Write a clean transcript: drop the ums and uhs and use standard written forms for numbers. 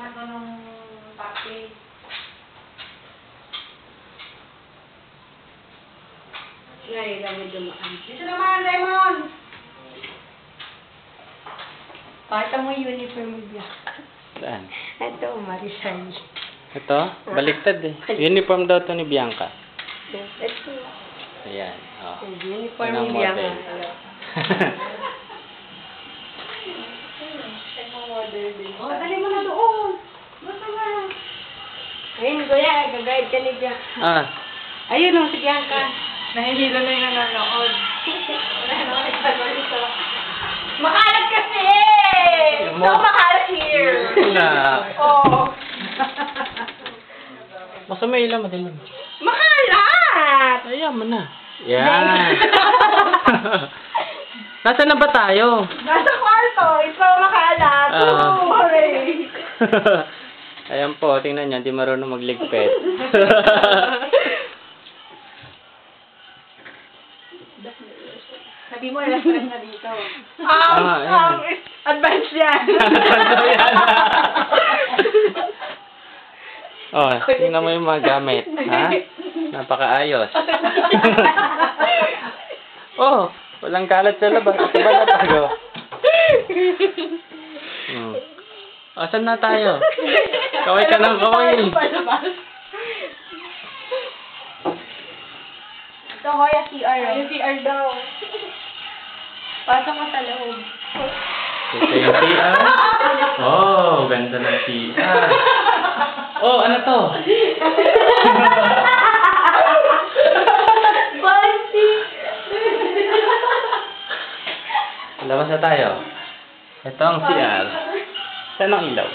ako nung papi. Ngayon lang may dumaan. Dito naman, Raymond! Pakita mo yung uniform mo biya. Saan? Ito, Marisol. Ito? Baliktad eh. Uniform daw to ni Bianca. Ito. Ayan. Oh. Uniform Yan ang ni Bianca. model. Oh, dali mo na doon! Basta nga! Ayun, kuya, gagayad ka ni Bianca. Ah. Ayun, si Bianca. Nahihilo na yung nanonood. Makalat kasi! Yung So makalat here! Na. Oh! Basta may ilan madilim. Makalat! Ayan mo na. Yan. Nasaan na ba tayo? Nasa kwarto, ito makalat. Ah. Hooray! Ayan po, tingnan niyo, hindi marunong magligpit. Sabi mo, restaurant na dito. Ayan. Advance yan. Oh, tingnan mo yung mga gamit. Ha? Napakaayos. Oh, walang kalat sa labas. Ito ba na tayo? Asan na tayo? Kaway ka ng kaway. Ito, Hoya CR. Yung CR daw. Pasok ka sa loob. Ito yung CR. Oh, ganda ng CR. Oh, ano to? Fancy! Labas na tayo. Ito ang CR. Saan ang ilaw?